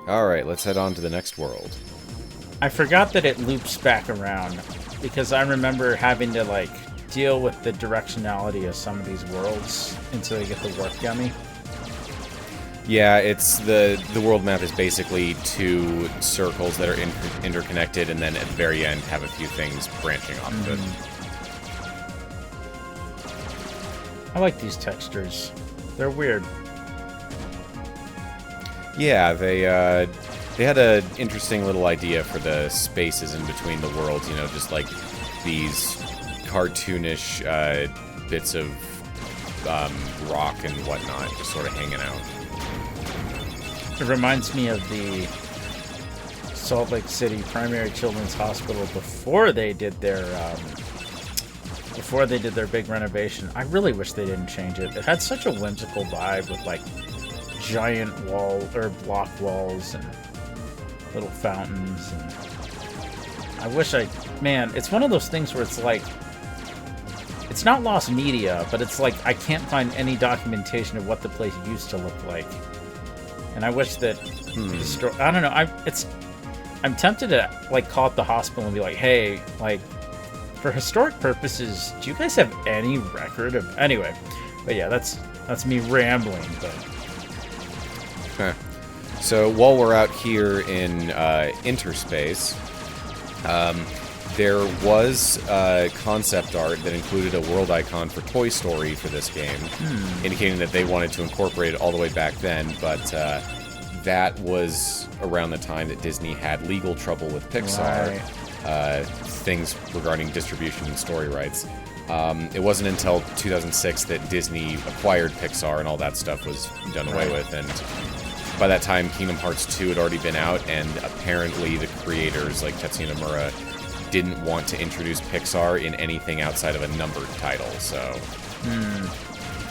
Alright, let's head on to the next world. I forgot that it loops back around, because I remember having to, like, deal with the directionality of some of these worlds until you get the warp gummy. Yeah, it's the world map is basically two circles that are interconnected, and then at the very end have a few things branching off of it. I like these textures. They're weird. Yeah, they had an interesting little idea for the spaces in between the worlds, you know, just like these cartoonish bits of rock and whatnot, just sort of hanging out. It reminds me of the Salt Lake City Primary Children's Hospital before they did their big renovation. I really wish they didn't change it. It had such a whimsical vibe with like giant block walls and little fountains, and it's one of those things where it's like, it's not lost media, but it's like I can't find any documentation of what the place used to look like. And I wish that I don't know. I'm tempted to like call up the hospital and be like, hey, like, for historic purposes, do you guys have any record of anyway? But yeah, that's me rambling. But okay. So while we're out here in interspace, there was concept art that included a world icon for Toy Story for this game, indicating that they wanted to incorporate it all the way back then, but that was around the time that Disney had legal trouble with Pixar, things regarding distribution and story rights. It wasn't until 2006 that Disney acquired Pixar and all that stuff was done away with, and by that time Kingdom Hearts 2 had already been out, and apparently the creators, like Tetsuya Nomura, didn't want to introduce Pixar in anything outside of a numbered title, so...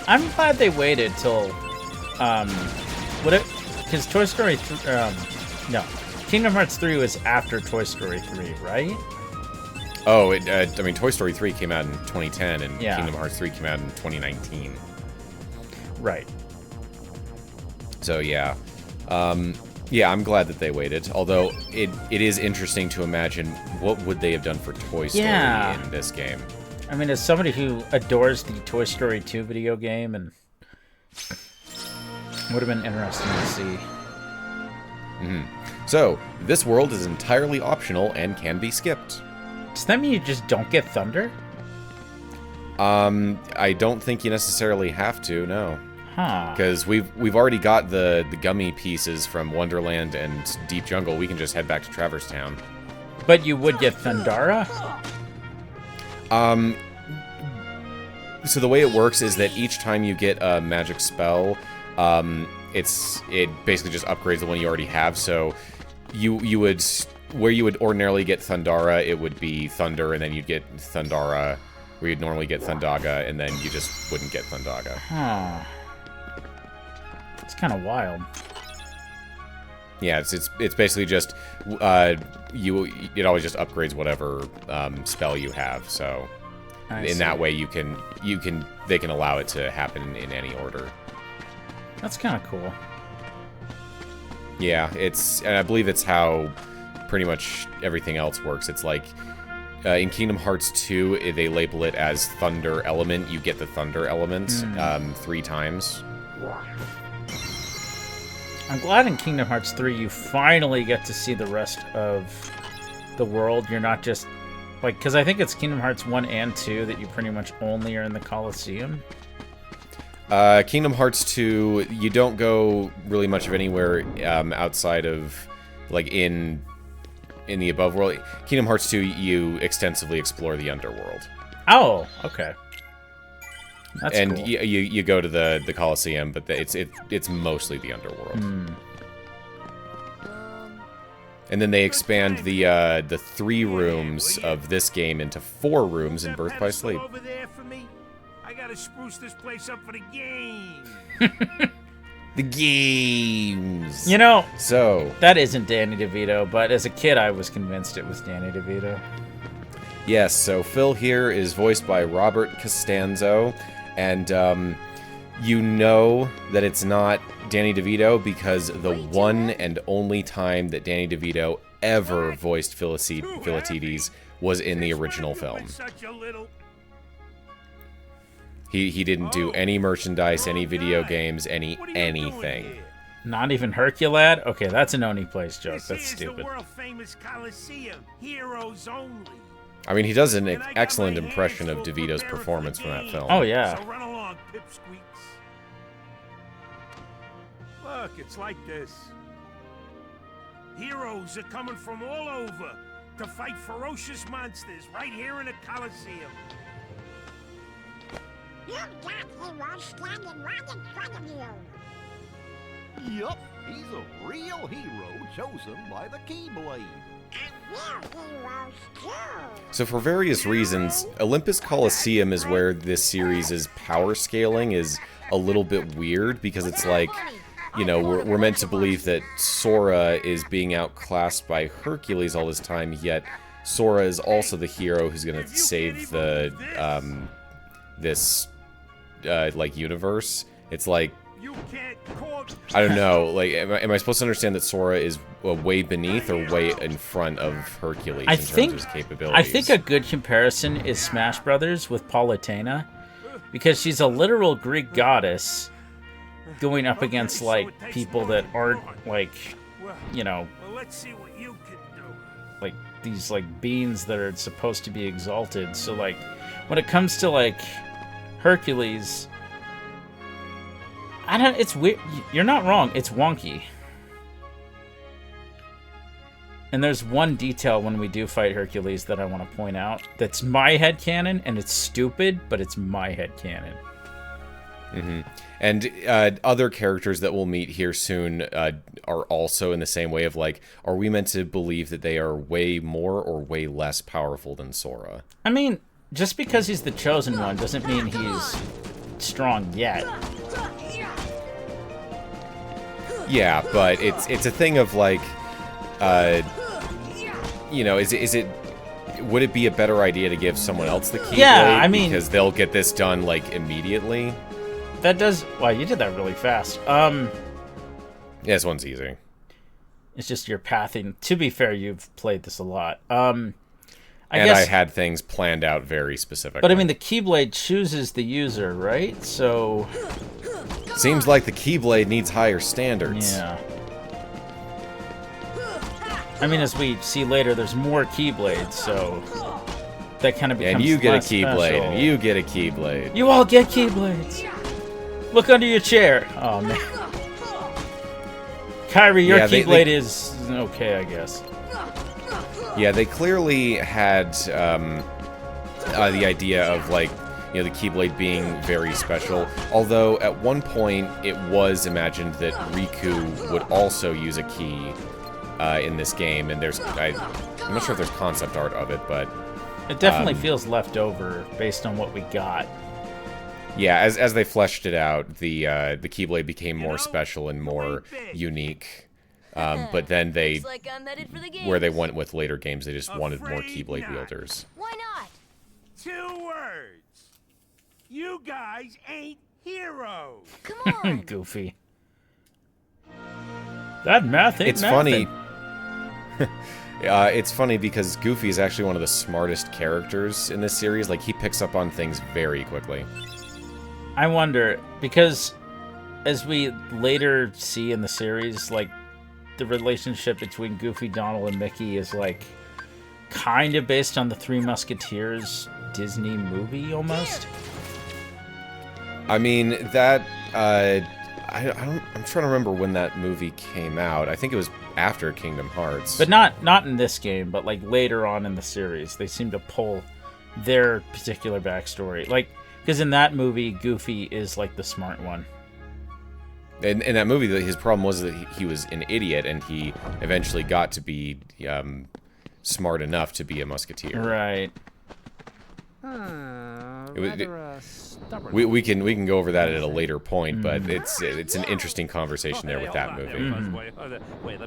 I'm glad they waited till... Because Toy Story... Kingdom Hearts 3 was after Toy Story 3, right? Oh, Toy Story 3 came out in 2010, and Kingdom Hearts 3 came out in 2019. Right. So, yeah. Yeah, I'm glad that they waited, although it is interesting to imagine what would they have done for Toy Story in this game. I mean, as somebody who adores the Toy Story 2 video game, and it would have been interesting to see. So, this world is entirely optional and can be skipped. Does that mean you just don't get thunder? I don't think you necessarily have to, no. Because we've already got the Gummi pieces from Wonderland and Deep Jungle. We can just head back to Traverse Town. But you would get Thundara? So the way it works is that each time you get a magic spell, it basically just upgrades the one you already have. So you would, where you would ordinarily get Thundara, it would be Thunder, and then you'd get Thundara, where you'd normally get Thundaga, and then you just wouldn't get Thundaga. It's kind of wild. Yeah, it's basically just it always just upgrades whatever spell you have. So in that way they can allow it to happen in any order. That's kind of cool. Yeah, and I believe it's how pretty much everything else works. It's like in Kingdom Hearts 2, they label it as Thunder Element. You get the Thunder Element 3 times. I'm glad in Kingdom Hearts 3 you finally get to see the rest of the world. You're not just... like, because I think it's Kingdom Hearts 1 and 2 that you pretty much only are in the Coliseum. Kingdom Hearts 2, you don't go really much of anywhere outside of, like, in the above world. Kingdom Hearts 2, you extensively explore the underworld. Oh, okay. That's and cool. you go to the Coliseum, but it's mostly the underworld. And then they expand the 3 rooms of this game into 4 rooms in Birth by Sleep. Over there for me? I gotta spruce this place up for the game. The games. You know, so that isn't Danny DeVito, but as a kid, I was convinced it was Danny DeVito. Yes, so Phil here is voiced by Robert Costanzo, and You know that it's not Danny DeVito because the one and only time that Danny DeVito ever voiced Philatides was in the original film. He didn't do any merchandise, any video games, anything. Not even Hercules? Okay, that's an Oni Place joke. That's stupid. The world-famous Coliseum. Heroes only. I mean, he does an excellent impression of DeVito's performance from that film. Oh, yeah. So run along, pipsqueaks. Look, it's like this. Heroes are coming from all over to fight ferocious monsters right here in the Coliseum. You've got heroes standing right in front of you. Yup, he's a real hero chosen by the Keyblade. And we're heroes too. So for various reasons, Olympus Coliseum is where this series' power scaling is a little bit weird because it's like, you know, we're meant to believe that Sora is being outclassed by Hercules all this time, yet Sora is also the hero who's going to save the, this, like, universe. It's like, I don't know, like, am I supposed to understand that Sora is way beneath or way in front of Hercules in terms of his capabilities? I think a good comparison is Smash Brothers with Palutena, because she's a literal Greek goddess going up against, like, people that aren't, like, you know, like, these, like, beings that are supposed to be exalted. So, like, when it comes to, like, Hercules, it's weird. You're not wrong. It's wonky. And there's one detail when we do fight Hercules that I want to point out. That's my headcanon, and it's stupid, but it's my headcanon. Mm-hmm. And other characters that we'll meet here soon are also in the same way of, like, are we meant to believe that they are way more or way less powerful than Sora? I mean, just because he's the chosen one doesn't mean he's strong yet. Yeah, but it's a thing of, like, you know, would it be a better idea to give someone else the Keyblade? Yeah, I mean, because they'll get this done, like, immediately. That does. Wow, you did that really fast. Yeah, this one's easy. It's just your pathing. To be fair, you've played this a lot. I had things planned out very specifically. But I mean, the Keyblade chooses the user, right? So seems like the Keyblade needs higher standards. Yeah. I mean, as we see later, there's more Keyblades, so that kind of becomes and you get a less Keyblade, special. and you get a Keyblade. You all get Keyblades. Look under your chair. Oh man. Kyrie, your Keyblade is okay, I guess. Yeah, they clearly had the idea of, like, you know, the Keyblade being very special. Although at one point it was imagined that Riku would also use a key in this game, and I'm not sure if there's concept art of it, but it definitely feels left over based on what we got. Yeah, as they fleshed it out, the Keyblade became more special and more unique. But then where they went with later games, they just wanted more Keyblade wielders. Why not? 2 words. You guys ain't heroes. Come on. Goofy. That math ain't It's funny. It's funny because Goofy is actually one of the smartest characters in this series. Like, he picks up on things very quickly. I wonder, because as we later see in the series, like, the relationship between Goofy, Donald, and Mickey is, like, kind of based on the Three Musketeers Disney movie, almost. I mean, that, I'm trying to remember when that movie came out. I think it was after Kingdom Hearts. But not in this game, but, like, later on in the series. They seem to pull their particular backstory. Like, because in that movie, Goofy is, like, the smart one. In that movie, his problem was that he was an idiot, and he eventually got to be smart enough to be a musketeer. Right. We can go over that at a later point, but it's an interesting conversation there with that movie.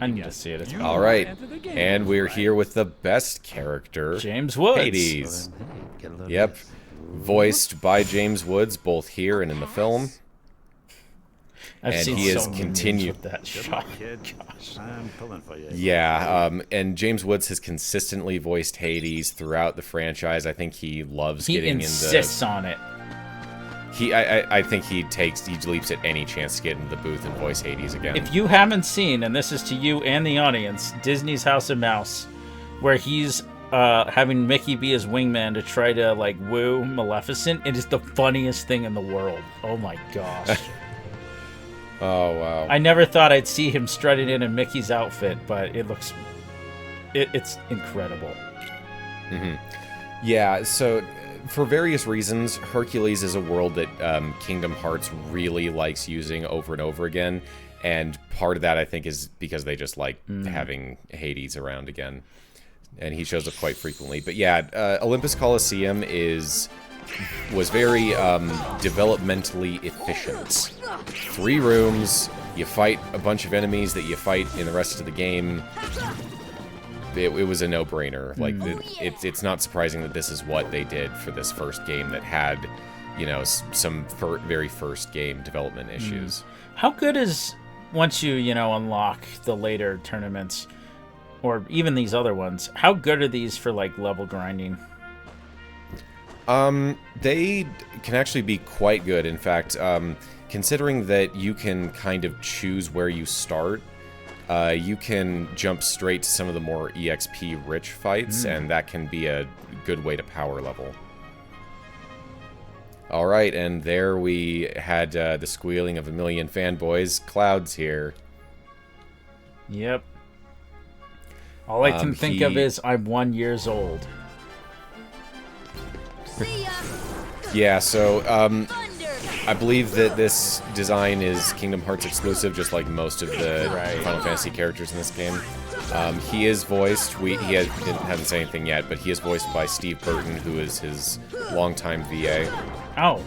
I need to see it. All right, and we're here with the best character, James Woods. Hades. Yep, voiced by James Woods, both here and in the film. I've and seen he has so many memes continued with that Good shot. luck, kid. I'm pulling for you. Yeah, and James Woods has consistently voiced Hades throughout the franchise. I think he loves He getting insists on it. I think he leaps at any chance to get into the booth and voice Hades again. If you haven't seen, and this is to you and the audience, Disney's House of Mouse, where he's having Mickey be his wingman to try to like woo Maleficent, it is the funniest thing in the world. Oh my gosh. Oh wow! I never thought I'd see him strutting in Mickey's outfit, but it's incredible. Yeah, so for various reasons, Hercules is a world that Kingdom Hearts really likes using over and over again, and part of that I think is because they just like having Hades around again, and he shows up quite frequently. But yeah, Olympus Coliseum was very developmentally efficient. 3 rooms, you fight a bunch of enemies that you fight in the rest of the game. It was a no-brainer. Like, it's not surprising that this is what they did for this first game that had, you know, some very first game development issues. How good is, once you know, unlock the later tournaments, or even these other ones, how good are these for, like, level grinding? They can actually be quite good. In fact, considering that you can kind of choose where you start, you can jump straight to some of the more EXP-rich fights, and that can be a good way to power level. All right, and there we had the squealing of a million fanboys. Cloud's here. Yep. All I can think of is I'm 1 year old. Yeah, so I believe that this design is Kingdom Hearts exclusive, just like most of the Final Fantasy characters in this game. He is voiced. Haven't said anything yet, but he is voiced by Steve Burton, who is his longtime VA. Oh,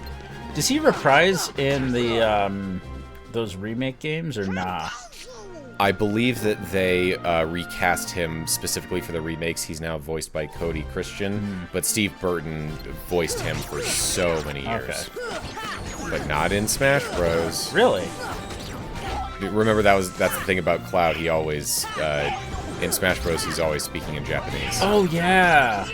does he reprise in the those remake games or nah? I believe that they recast him specifically for the remakes. He's now voiced by Cody Christian, but Steve Burton voiced him for so many years. Okay. But not in Smash Bros. Really? Remember, that's the thing about Cloud. He always, in Smash Bros, he's always speaking in Japanese. Oh, yeah.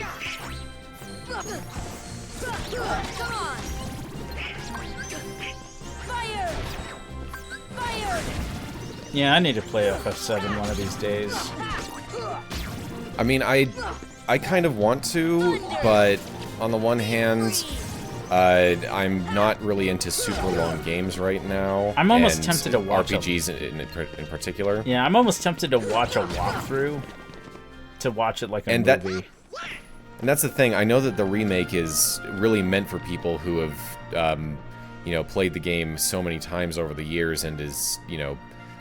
Yeah, I need to play FF7 one of these days. I mean, I kind of want to, but on the one hand, I'm not really into super long games right now. I'm almost tempted to watch RPGs in particular. Yeah, I'm almost tempted to watch a walkthrough, to watch it like a movie. And that's the thing. I know that the remake is really meant for people who have, you know, played the game so many times over the years and is, you know,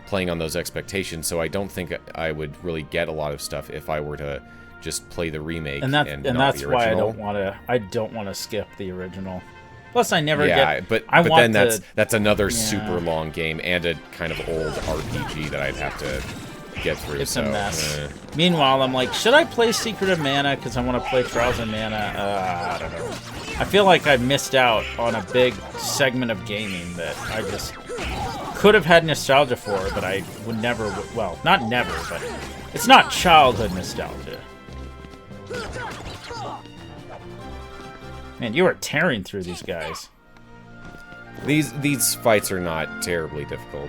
playing on those expectations. So I don't think I would really get a lot of stuff if I were to just play the remake and not that's the original. why I don't want to skip the original. Plus, I never get. But then that's another super long game and a kind of old RPG that I'd have to get through. It's a mess. Meanwhile, I'm like, should I play Secret of Mana because I want to play Trials of Mana? I don't know. I feel like I missed out on a big segment of gaming that I just could have had nostalgia for, but I would never. Well, not never, but it's not childhood nostalgia. Man, you are tearing through these guys. These fights are not terribly difficult.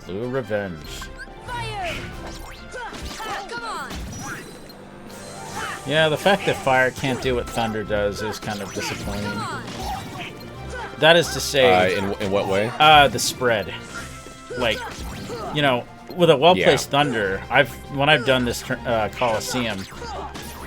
Blue Revenge. Fire! Come on! Yeah, the fact that fire can't do what thunder does is kind of disappointing. That is to say... in what way? The spread. Like, you know, with a well-placed thunder, when I've done this Coliseum,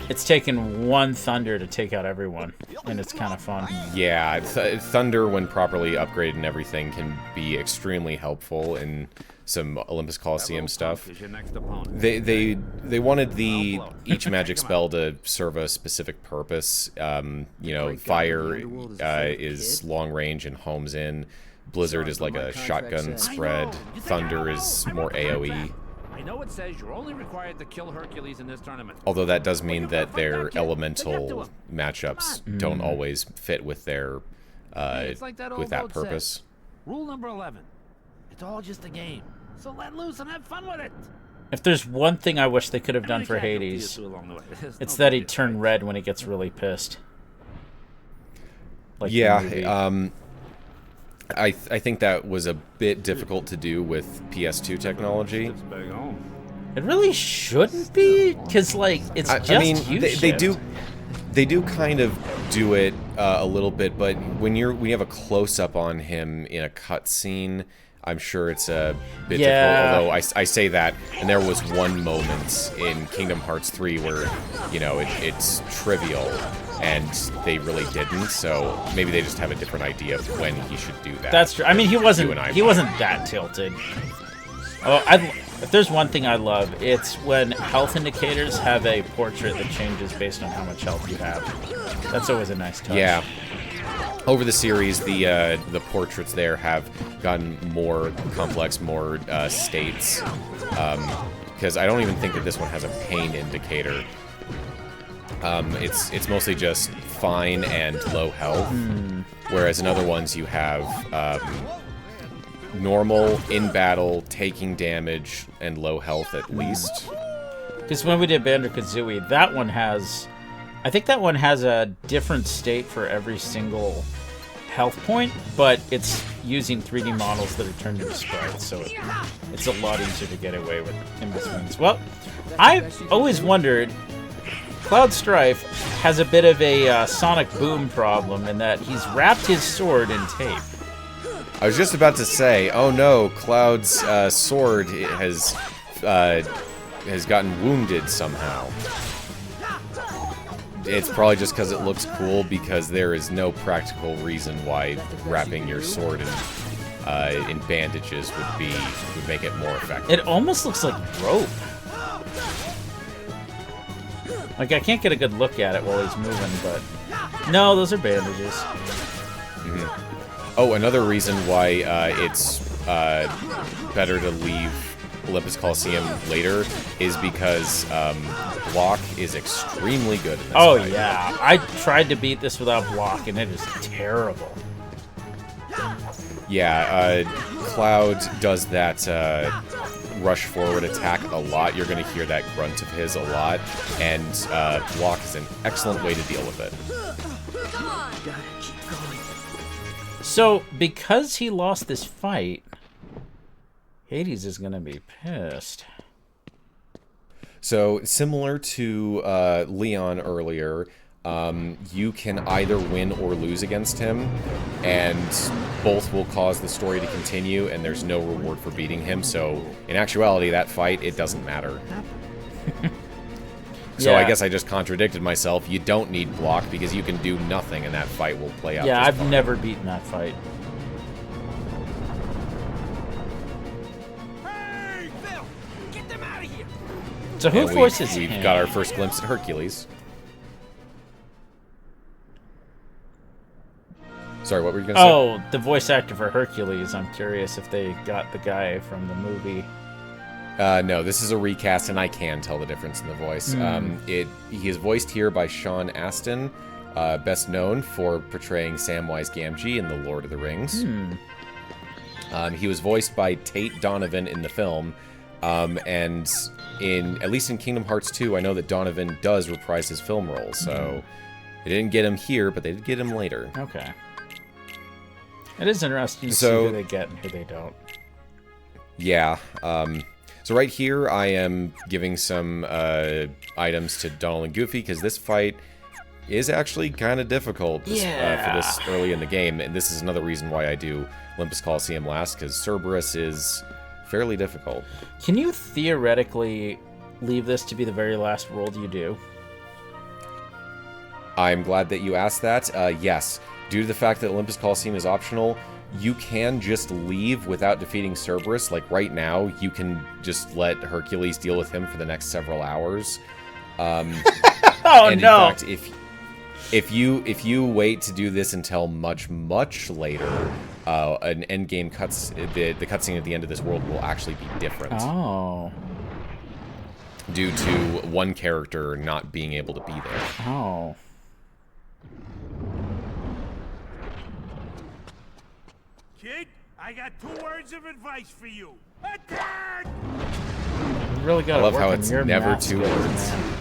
it's taken one thunder to take out everyone, and it's kind of fun. Yeah, thunder, when properly upgraded and everything, can be extremely helpful in some Olympus Coliseum stuff. They wanted each magic spell to serve a specific purpose. You know, fire is long range and homes in. Blizzard is like a shotgun spread. Thunder is more AoE. I know it says you're only required to kill Hercules in this tournament. Although that does mean that their elemental matchups don't always fit with their Hey, it's like that old with that vote says. purpose. Rule number 11. It's all just a game. So let loose and have fun with it. If there's one thing I wish they could have done for Hades, it's that he'd turn red when he gets really pissed. Like Yeah, I think that was a bit difficult to do with PS2 technology. It really shouldn't be, because like it's just I mean, hue they do kind of do it a little bit, but when you have a close up on him in a cutscene, I'm sure it's a bit difficult. Although I say that, and there was one moment in Kingdom Hearts 3 where, you know, it's trivial, and they really didn't. So maybe they just have a different idea of when he should do that. That's true. I mean, he wasn't that tilted. Oh, if there's one thing I love, it's when health indicators have a portrait that changes based on how much health you have. That's always a nice touch. Yeah. Over the series, the portraits there have gotten more complex, more states. Because I don't even think that this one has a pain indicator. It's mostly just fine and low health, whereas in other ones you have normal, in battle, taking damage, and low health at least. Because when we did Banjo-Kazooie, that one has... I think that one has a different state for every single health point, but it's using 3D models that are turned into sprites, so it's a lot easier to get away with in-betweens. Well, I've always wondered... Cloud Strife has a bit of a Sonic Boom problem in that he's wrapped his sword in tape. I was just about to say, oh no, Cloud's sword has gotten wounded somehow. It's probably just because it looks cool, because there is no practical reason why wrapping your sword in bandages would make it more effective. It almost looks like rope. Like, I can't get a good look at it while he's moving, but... No, those are bandages. Mm-hmm. Oh, another reason why it's better to leave Olympus Coliseum later is because block is extremely good in this fight. Yeah. I tried to beat this without block, and it is terrible. Yeah, Cloud does that rush forward attack a lot. You're going to hear that grunt of his a lot, and block is an excellent way to deal with it. So, because he lost this fight, Hades is going to be pissed. So, similar to Leon earlier, you can either win or lose against him, and both will cause the story to continue, and there's no reward for beating him, so in actuality, that fight, it doesn't matter. So Yeah. I guess I just contradicted myself. You don't need block, because you can do nothing, and that fight will play out. Yeah, just I've fine. never beaten that fight. Hey, Phil! Get them out of here! So who And forces we've him? got our first glimpse at Hercules. Sorry, what were you going to say? Oh, the voice actor for Hercules. I'm curious if they got the guy from the movie. No, this is a recast, and I can tell the difference in the voice. He is voiced here by Sean Astin, best known for portraying Samwise Gamgee in The Lord of the Rings. He was voiced by Tate Donovan in the film, and at least in Kingdom Hearts 2, I know that Donovan does reprise his film role, so they didn't get him here, but they did get him later. Okay. It is interesting to see So- who they get and who they don't. Yeah. So right here, I am giving some items to Donald and Goofy, because this fight is actually kind of difficult for this early in the game, and this is another reason why I do Olympus Coliseum last, because Cerberus is fairly difficult. Can you theoretically leave this to be the very last world you do? I'm glad that you asked that. Yes. Due to the fact that Olympus Coliseum is optional, you can just leave without defeating Cerberus. Like right now, you can just let Hercules deal with him for the next several hours. Oh And no! in fact, if you wait to do this until much later, an end game the cutscene at the end of this world will actually be different Oh. due to one character not being able to be there. Oh. kid. I got 2 words of advice for you. Attack! You really got I to love work how on it's your never math 2 skills, words. man.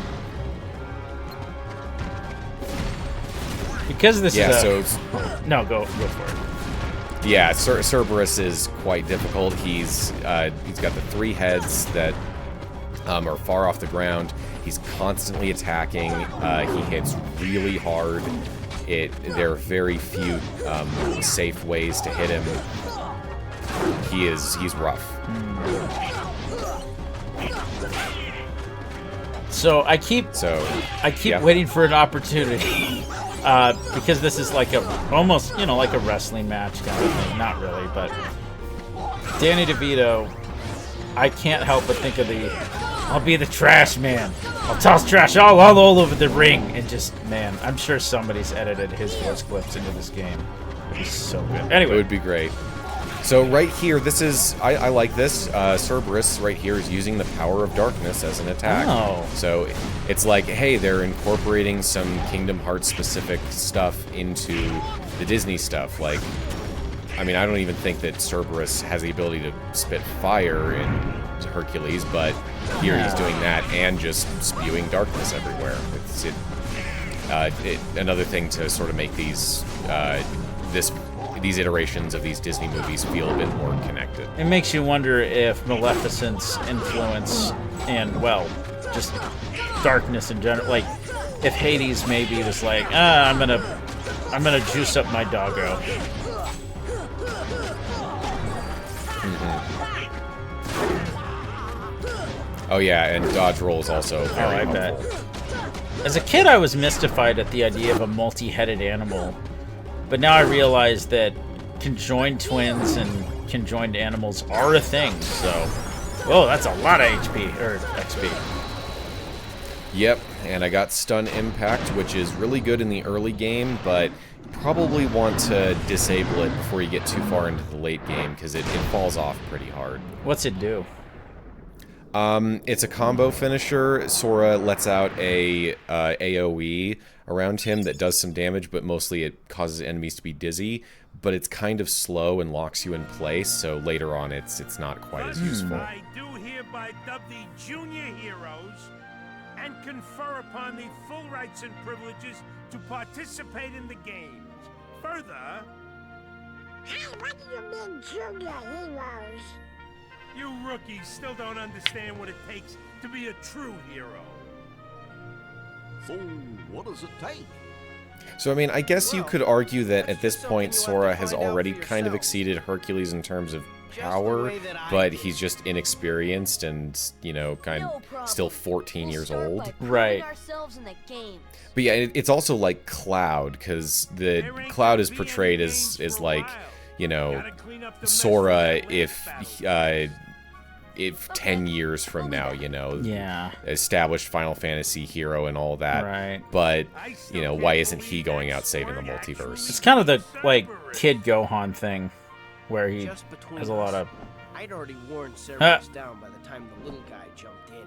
Because this Yeah, is so no, go for it. yeah, Cerberus is quite difficult. He's got the 3 heads that are far off the ground. He's constantly attacking. He hits really hard. There are very few safe ways to hit him. He's rough. So I keep yeah. waiting for an opportunity because this is like almost like a wrestling match kind of thing. Not really, but Danny DeVito. I can't help but think of I'll be the trash man. I'll toss trash all over the ring, and just, man, I'm sure somebody's edited his voice clips into this game. It'd be so good. Anyway, It would be great. So right here, this is I like this. Cerberus right here is using the power of darkness as an attack. Oh. So it's like, hey, they're incorporating some Kingdom Hearts specific stuff into the Disney stuff. Like, I mean, I don't even think that Cerberus has the ability to spit fire in Hercules, but here he's doing that and just spewing darkness everywhere. It's another thing to sort of make these iterations of these Disney movies feel a bit more connected. it makes you wonder if Maleficent's influence and, well, just darkness in general, like, if Hades maybe was like, I'm gonna juice up my doggo. Oh yeah, and dodge roll is also very I bet. helpful. As a kid, I was mystified at the idea of a multi-headed animal, but now I realize that conjoined twins and conjoined animals are a thing. So, whoa, that's a lot of HP or XP. Yep, and I got stun impact, which is really good in the early game, but you probably want to disable it before you get too far into the late game because it falls off pretty hard. What's it do? It's a combo finisher. Sora lets out a AoE around him that does some damage, but mostly it causes enemies to be dizzy. But it's kind of slow and locks you in place, so later on it's not quite as useful. I do hereby dub thee junior heroes and confer upon thee full rights and privileges to participate in the games. Further, Hey, what do you mean, junior heroes? you rookies still don't understand what it takes to be a true hero. So, what does it take? So, I mean, I guess you could argue that at this point Sora has already kind of exceeded Hercules in terms of power, but he's just inexperienced and, still 14 years old. Right. But yeah, it's also like Cloud, because the Cloud is portrayed as like, Sora if 10 years from now, Yeah. established Final Fantasy hero and all that. Right. But, why isn't he going out saving the multiverse? It's kind of the, like, Kid Gohan thing, where he Just between has a lot us, of... I'd already worn Cerberus down by the time the little guy jumped in.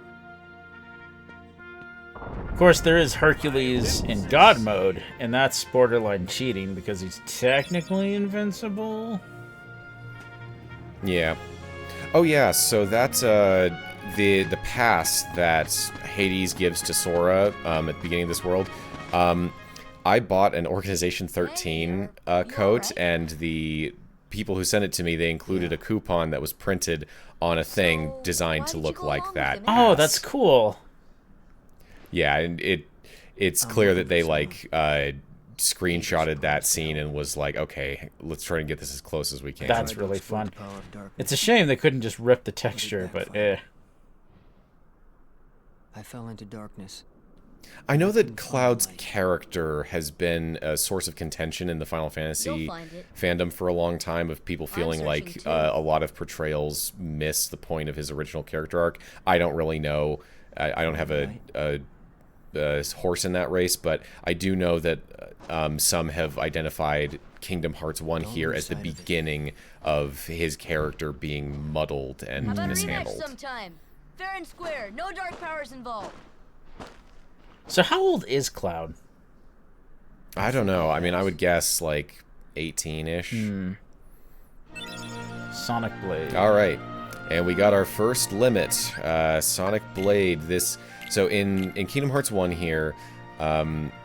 Of course, there is Hercules in God mode, and that's borderline cheating because he's technically invincible. Yeah. Oh yeah, so that's the pass that Hades gives to Sora at the beginning of this world. I bought an Organization 13 coat, and the people who sent it to me, they included a coupon that was printed on a thing designed to look like that. Oh, pass. that's cool. Yeah, and it's clear that they screenshotted that scene and was like, okay, let's try and get this as close as we can. That's really fun. It's a shame they couldn't just rip the texture, but I fell into darkness. I know that Cloud's character has been a source of contention in the Final Fantasy fandom for a long time, of people feeling like a lot of portrayals miss the point of his original character arc. I don't really know. I don't have a horse in that race, but I do know that some have identified Kingdom Hearts 1 here as the beginning of his character being muddled and mishandled. Sometime. Fair and square. No dark powers involved. So how old is Cloud? I don't know. I mean, I would guess like 18-ish. Sonic Blade. All right, and we got our first limit, Sonic Blade. So in Kingdom Hearts 1 here,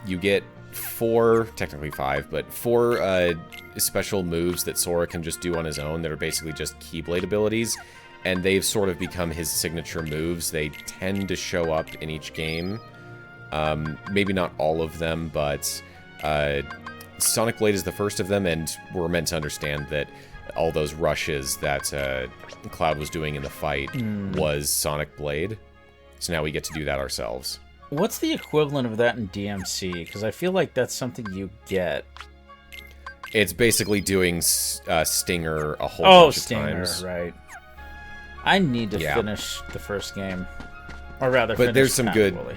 you get 4, technically 5, but 4 special moves that Sora can just do on his own that are basically just Keyblade abilities, and they've sort of become his signature moves. They tend to show up in each game. Maybe not all of them, but Sonic Blade is the first of them, and we're meant to understand that all those rushes that Cloud was doing in the fight was Sonic Blade. So now we get to do that ourselves. What's the equivalent of that in DMC? Because I feel like that's something you get. It's basically doing Stinger a whole bunch of times. Stinger, right. I need to finish the first game. Or rather, but there's some good... Wooly.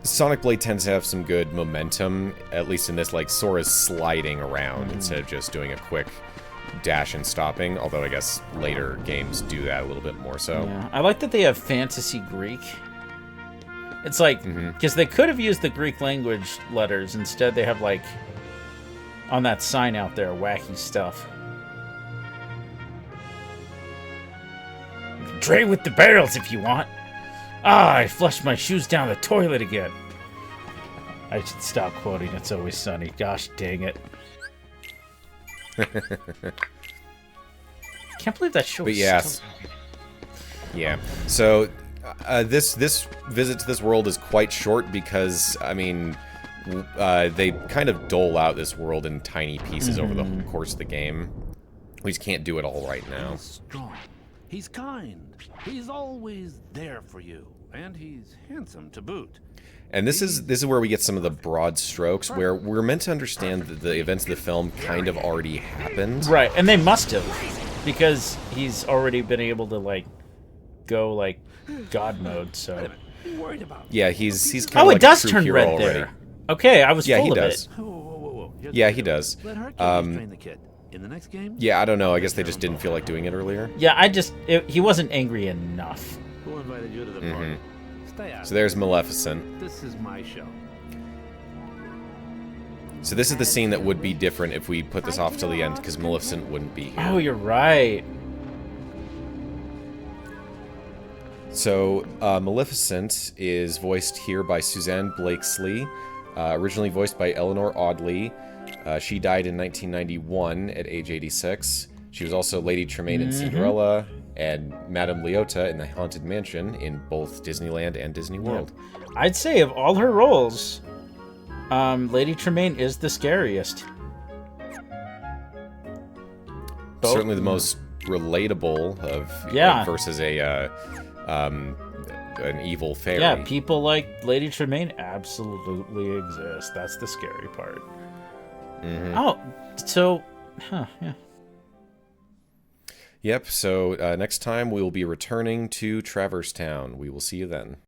Sonic Blade tends to have some good momentum, at least in this, like, Sora's sliding around instead of just doing a quick dash and stopping, although I guess later games do that a little bit more so. Yeah. I like that they have Fantasy Greek. It's like, because they could have used the Greek language letters, instead they have, like, on that sign out there, wacky stuff. You can trade with the barrels if you want. Ah, I flushed my shoes down the toilet again. I should stop quoting It's Always Sunny. Gosh dang it. Can't believe that show. But yes. Yeah. So this visit to this world is quite short because, I mean, they kind of dole out this world in tiny pieces over the whole course of the game. We just can't do it all right now. He's strong. He's kind. He's always there for you, and he's handsome to boot. And this is where we get some of the broad strokes, where we're meant to understand that the events of the film kind of already happened. Right, and they must have, because he's already been able to, like, go, like, God mode, so... Yeah, he's kind of like it does a true turn hero red already. there. Okay, I was full he of does. it. Whoa. Yeah, he does. Let Hercules train the kid. In the next game? Yeah, I don't know. I guess they just didn't feel like doing it earlier. Yeah, he wasn't angry enough. Who invited you to the party? Stay out. So there's Maleficent. This is my show. So this is the scene that would be different if we put this off till the end, because Maleficent wouldn't be here. Oh, you're right. So Maleficent is voiced here by Suzanne Blakesley, originally voiced by Eleanor Audley. She died in 1991 at age 86. She was also Lady Tremaine in Cinderella and Madame Leota in The Haunted Mansion in both Disneyland and Disney World. I'd say of all her roles, Lady Tremaine is the scariest. Certainly the most relatable of versus an evil fairy. Yeah, people like Lady Tremaine absolutely exist. That's the scary part. Oh, so, yeah. Yep, so next time we will be returning to Traverse Town. We will see you then.